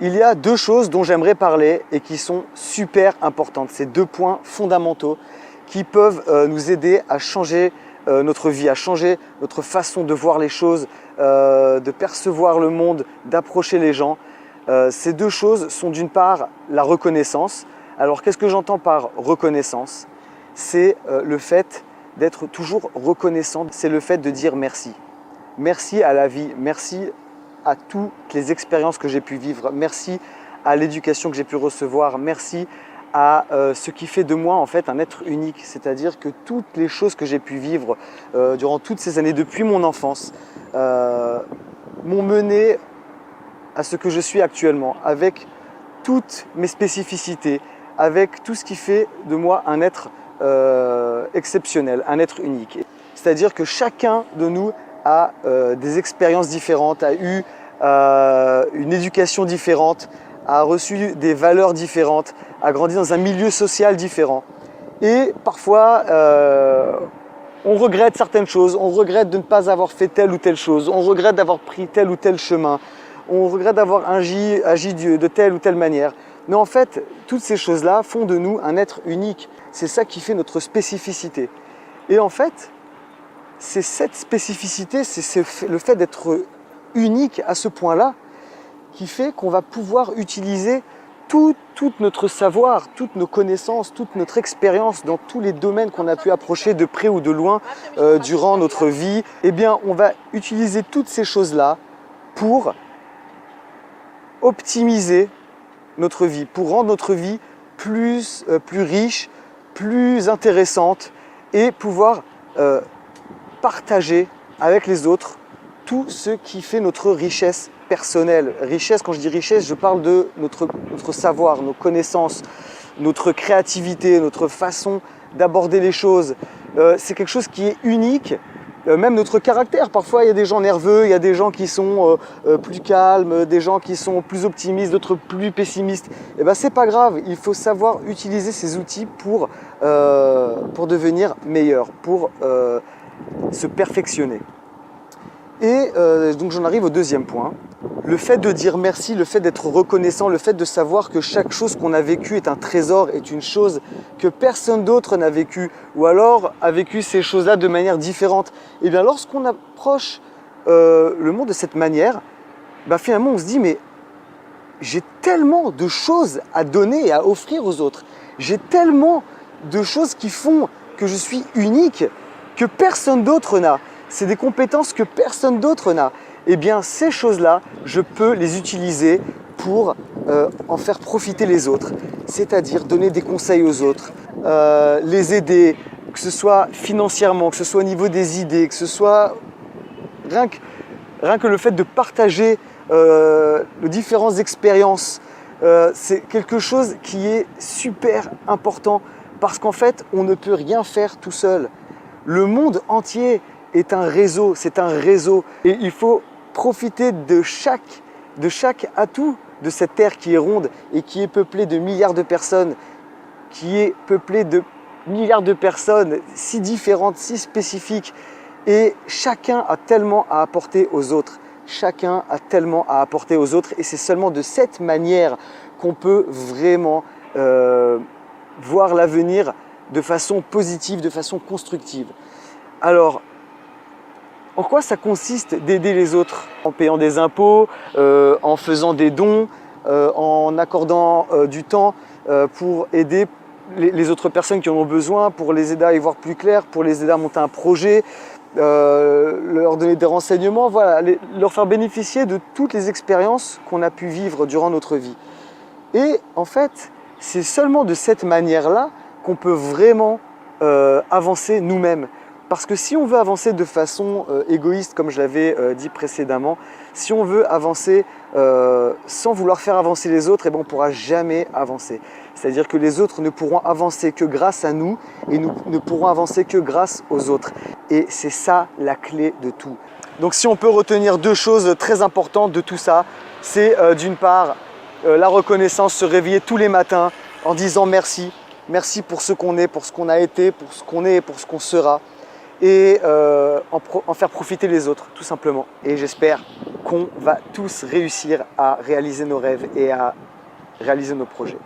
il y a deux choses dont j'aimerais parler et qui sont super importantes. Ces deux points fondamentaux qui peuvent nous aider à changer notre vie, à changer notre façon de voir les choses, de percevoir le monde, d'approcher les gens. Ces deux choses sont d'une part la reconnaissance. Alors qu'est-ce que j'entends par reconnaissance? C'est le fait d'être toujours reconnaissant, c'est le fait de dire merci. Merci à la vie, merci à toutes les expériences que j'ai pu vivre, merci à l'éducation que j'ai pu recevoir, merci à ce qui fait de moi en fait un être unique, c'est-à-dire que toutes les choses que j'ai pu vivre durant toutes ces années, depuis mon enfance, m'ont mené à ce que je suis actuellement, avec toutes mes spécificités, avec tout ce qui fait de moi un être exceptionnel, un être unique. C'est-à-dire que chacun de nous a des expériences différentes, a eu une éducation différente, a reçu des valeurs différentes, a grandi dans un milieu social différent. Et parfois, on regrette certaines choses, on regrette de ne pas avoir fait telle ou telle chose, on regrette d'avoir pris tel ou tel chemin, on regrette d'avoir agi de telle ou telle manière. Mais en fait, toutes ces choses-là font de nous un être unique. C'est ça qui fait notre spécificité. Et en fait, c'est cette spécificité, c'est le fait d'être unique à ce point-là qui fait qu'on va pouvoir utiliser tout notre savoir, toutes nos connaissances, toute notre expérience dans tous les domaines qu'on a pu approcher de près ou de loin durant notre vie. Eh bien, on va utiliser toutes ces choses-là pour optimiser notre vie, pour rendre notre vie plus riche, plus intéressante et pouvoir partager avec les autres tout ce qui fait notre richesse personnelle. Richesse, quand je dis richesse, je parle de notre savoir, nos connaissances, notre créativité, notre façon d'aborder les choses. C'est quelque chose qui est unique. Même notre caractère, parfois il y a des gens nerveux, il y a des gens qui sont plus calmes, des gens qui sont plus optimistes, d'autres plus pessimistes. Et ben c'est pas grave, il faut savoir utiliser ces outils pour devenir meilleur, pour se perfectionner. Et donc j'en arrive au deuxième point. Le fait de dire merci, le fait d'être reconnaissant, le fait de savoir que chaque chose qu'on a vécue est un trésor, est une chose que personne d'autre n'a vécue, ou alors a vécu ces choses-là de manière différente. Et bien lorsqu'on approche le monde de cette manière, ben finalement on se dit mais j'ai tellement de choses à donner et à offrir aux autres. J'ai tellement de choses qui font que je suis unique, que personne d'autre n'a. C'est des compétences que personne d'autre n'a. Eh bien, ces choses-là, je peux les utiliser pour en faire profiter les autres. C'est-à-dire donner des conseils aux autres, les aider, que ce soit financièrement, que ce soit au niveau des idées, que ce soit rien que le fait de partager les différentes expériences. C'est quelque chose qui est super important parce qu'en fait, on ne peut rien faire tout seul. Le monde entier est un réseau, c'est un réseau et il faut profiter de chaque atout de cette terre qui est ronde et qui est peuplée de milliards de personnes, si différentes, si spécifiques et chacun a tellement à apporter aux autres. Chacun a tellement à apporter aux autres et c'est seulement de cette manière qu'on peut vraiment voir l'avenir de façon positive, de façon constructive. Alors, en quoi ça consiste d'aider les autres? En payant des impôts, en faisant des dons, en accordant du temps pour aider les autres personnes qui en ont besoin, pour les aider à y voir plus clair, pour les aider à monter un projet, leur donner des renseignements, voilà, leur faire bénéficier de toutes les expériences qu'on a pu vivre durant notre vie. Et en fait, c'est seulement de cette manière-là qu'on peut vraiment avancer nous-mêmes. Parce que si on veut avancer de façon égoïste, comme je l'avais dit précédemment, si on veut avancer sans vouloir faire avancer les autres, eh ben on ne pourra jamais avancer. C'est-à-dire que les autres ne pourront avancer que grâce à nous et nous ne pourrons avancer que grâce aux autres. Et c'est ça la clé de tout. Donc si on peut retenir deux choses très importantes de tout ça, c'est d'une part la reconnaissance, se réveiller tous les matins en disant merci. Merci pour ce qu'on est, pour ce qu'on a été, pour ce qu'on est et pour ce qu'on sera. et en faire profiter les autres, tout simplement. Et j'espère qu'on va tous réussir à réaliser nos rêves et à réaliser nos projets.